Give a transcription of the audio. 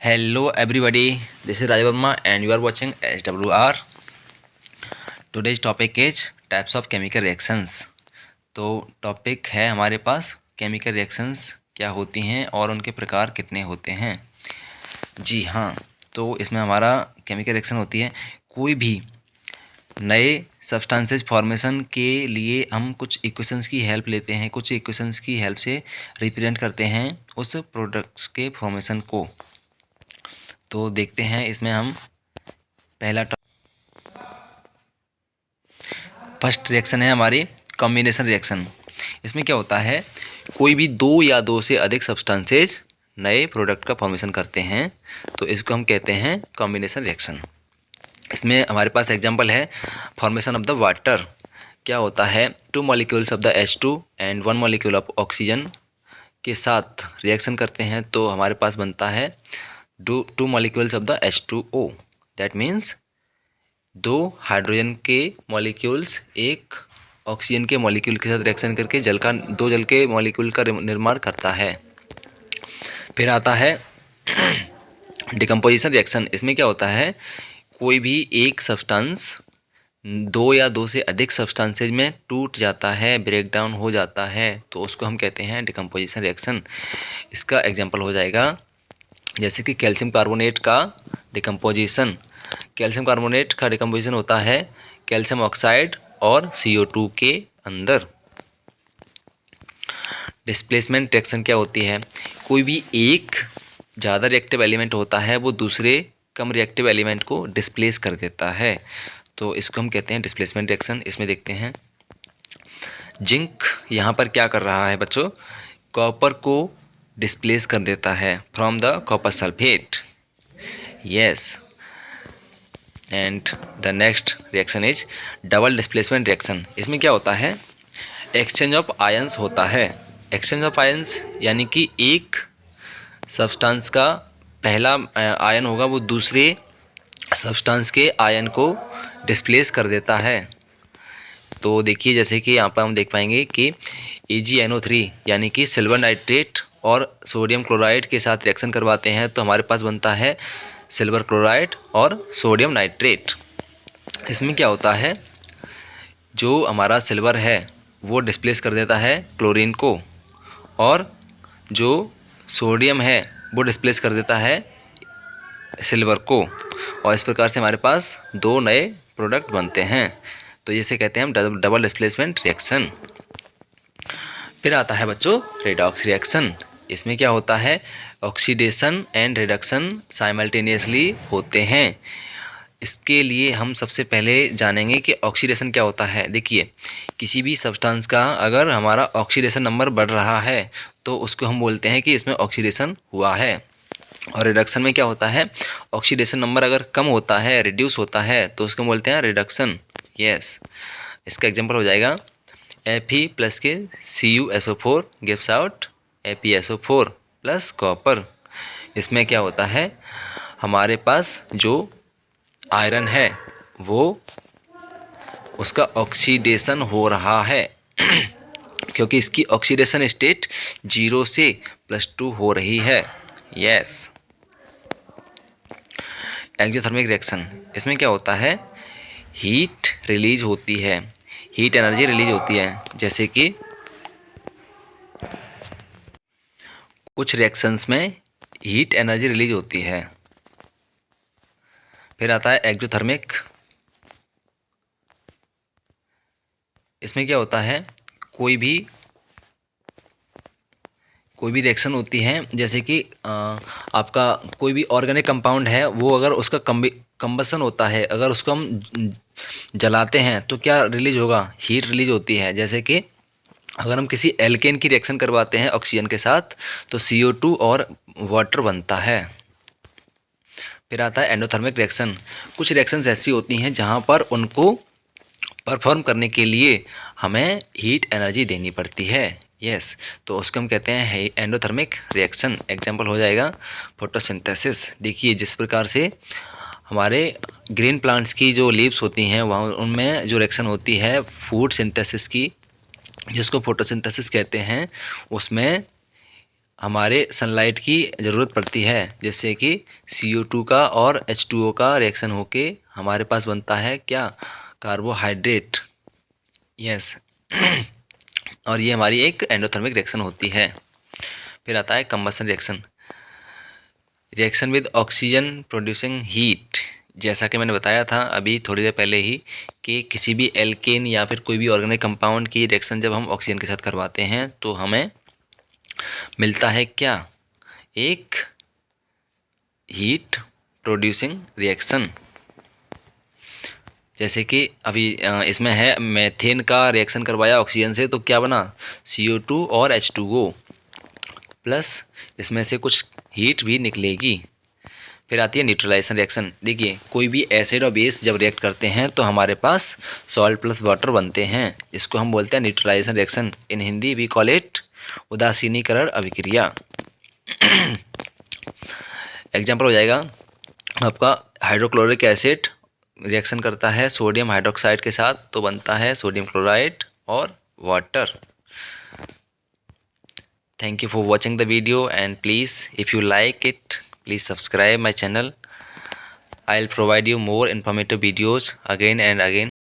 Hello everybody, this is Raja Verma and you are watching SWR. Today's topic is types of chemical reactions. तो topic है हमारे पास chemical reactions क्या होती हैं और उनके प्रकार कितने होते हैं। जी हाँ, तो इसमें हमारा केमिकल रिएक्शन होती है कोई भी नए सब्सटेंसेस फॉर्मेशन के लिए हम कुछ इक्वेशंस की हेल्प लेते हैं, कुछ इक्वेशंस की हेल्प से रिप्रेजेंट करते हैं उस प्रोडक्ट्स के फॉर्मेशन को। तो देखते हैं इसमें हम पहला फर्स्ट रिएक्शन है हमारी कॉम्बिनेशन रिएक्शन। इसमें क्या होता है, कोई भी दो या दो से अधिक सब्सटेंसेज नए प्रोडक्ट का फॉर्मेशन करते हैं तो इसको हम कहते हैं कॉम्बिनेशन रिएक्शन। इसमें हमारे पास एग्जांपल है फॉर्मेशन ऑफ द वाटर। क्या होता है, 2 molecules of the H2 and 1 molecule of oxygen के साथ रिएक्शन करते हैं तो हमारे पास बनता है 2 molecules of the H2O। That means 2 hydrogen के मॉलिक्यूल्स एक ऑक्सीजन के मॉलिक्यूल के साथ रिएक्शन करके दो जल के मॉलिक्यूल का निर्माण करता है। फिर आता है डिकम्पोजिशन रिएक्शन। इसमें क्या होता है, कोई भी एक सब्सटेंस दो या दो से अधिक सब्सटेंसेज में टूट जाता है, ब्रेक डाउन हो जाता है तो उसको हम कहते हैं डिकम्पोजिशन रिएक्शन। इसका एग्जांपल हो जाएगा जैसे कि कैल्शियम कार्बोनेट का डिकम्पोजिशन। कैल्शियम कार्बोनेट का डिकम्पोजिशन होता है कैल्शियम ऑक्साइड और CO2 के अंदर। डिस्प्लेसमेंट रिएक्शन क्या होती है, कोई भी एक ज़्यादा रिएक्टिव एलिमेंट होता है वो दूसरे कम रिएक्टिव एलिमेंट को डिस्प्लेस कर देता है तो इसको हम कहते हैं डिस्प्लेसमेंट रिएक्शन। इसमें देखते हैं जिंक यहाँ पर क्या कर रहा है बच्चों, कॉपर को डिस्प्लेस कर देता है from the copper sulphate. Yes, and the next reaction is double displacement reaction. इसमें क्या होता है, एक्सचेंज ऑफ आयंस होता है। एक्सचेंज ऑफ आयंस यानी कि एक सब्सटेंस का पहला आयन होगा वो दूसरे सब्सटेंस के आयन को डिस्प्लेस कर देता है। तो देखिए जैसे कि यहाँ पर हम देख पाएंगे कि AgNO3 यानी कि सिल्वर नाइट्रेट और सोडियम क्लोराइड के साथ रिएक्शन करवाते हैं तो हमारे पास बनता है सिल्वर क्लोराइड और सोडियम नाइट्रेट। इसमें क्या होता है, जो हमारा सिल्वर है वो डिस्प्लेस कर देता है क्लोरीन को और जो सोडियम है वो डिस्प्लेस कर देता है सिल्वर को और इस प्रकार से हमारे पास दो नए प्रोडक्ट बनते हैं। तो इसे कहते हैं हम डबल डिस्प्लेसमेंट रिएक्शन। फिर आता है बच्चों रेडॉक्स रिएक्शन। इसमें क्या होता है, ऑक्सीडेशन एंड रिडक्शन साइमल्टेनियसली होते हैं। इसके लिए हम सबसे पहले जानेंगे कि ऑक्सीडेशन क्या होता है। देखिए किसी भी सब्सटेंस का अगर हमारा ऑक्सीडेशन नंबर बढ़ रहा है तो उसको हम बोलते हैं कि इसमें ऑक्सीडेशन हुआ है। और रिडक्शन में क्या होता है, ऑक्सीडेशन नंबर अगर कम होता है, रिड्यूस होता है तो उसको बोलते हैं रिडक्शन। यस, इसका एग्जांपल हो जाएगा Fe प्लस के CuSO4 gives out FeSO4 plus copper. इसमें क्या होता है, हमारे पास जो आयरन है वो उसका ऑक्सीडेशन हो रहा है क्योंकि इसकी ऑक्सीडेशन स्टेट 0 से +2 हो रही है। Yes, exothermic reaction. इसमें क्या होता है, हीट रिलीज होती है, हीट एनर्जी रिलीज होती है। जैसे कि कुछ रिएक्शंस में हीट एनर्जी रिलीज होती है। फिर आता है एक्सोथर्मिक। इसमें क्या होता है, कोई भी रिएक्शन होती है जैसे कि आपका कोई भी ऑर्गेनिक कंपाउंड है वो अगर उसका कंबसन होता है, अगर उसको हम जलाते हैं तो क्या रिलीज होगा, हीट रिलीज होती है। जैसे कि अगर हम किसी एल्केन की रिएक्शन करवाते हैं ऑक्सीजन के साथ तो CO2 और वाटर बनता है। फिर आता है एंडोथर्मिक रिएक्शन। कुछ रिएक्शंस ऐसी होती हैं जहाँ पर उनको परफॉर्म करने के लिए हमें हीट एनर्जी देनी पड़ती है। यस, तो उसको हम कहते हैं एंडोथर्मिक रिएक्शन। एग्जांपल हो जाएगा फोटोसिंथेसिस। देखिए जिस प्रकार से हमारे ग्रीन प्लांट्स की जो लीव्स होती हैं वहाँ उनमें जो रिएक्शन होती है फूड सिंथेसिस की, जिसको फोटोसिंथेसिस कहते हैं, उसमें हमारे सनलाइट की ज़रूरत पड़ती है, जैसे कि CO2 का और H2O का रिएक्शन होके हमारे पास बनता है क्या, कार्बोहाइड्रेट। यस और ये हमारी एक एंडोथर्मिक रिएक्शन होती है। फिर आता है combustion reaction, reaction with oxygen producing heat. जैसा कि मैंने बताया था अभी थोड़ी देर पहले ही कि किसी भी एल्केन या फिर कोई भी ऑर्गेनिक कंपाउंड की रिएक्शन जब हम ऑक्सीजन के साथ करवाते हैं तो हमें मिलता है क्या, एक हीट प्रोड्यूसिंग रिएक्शन। जैसे कि अभी इसमें है मेथेन का रिएक्शन करवाया ऑक्सीजन से तो क्या बना, CO2 और H2O प्लस इसमें से कुछ हीट भी निकलेगी। फिर आती है न्यूट्रलाइजेशन रिएक्शन। देखिए कोई भी एसिड और बेस जब रिएक्ट करते हैं तो हमारे पास सॉल्ट प्लस वाटर बनते हैं, इसको हम बोलते हैं neutralisation reaction. In Hindi we call it उदासीनीकरण अभिक्रिया। एग्जाम्पल हो जाएगा आपका, हाइड्रोक्लोरिक एसिड रिएक्शन करता है सोडियम हाइड्रोक्साइड के साथ तो बनता है सोडियम क्लोराइड और water. Thank you for watching the video, and please if you like it please subscribe my channel. I'll provide you more informative videos again and again.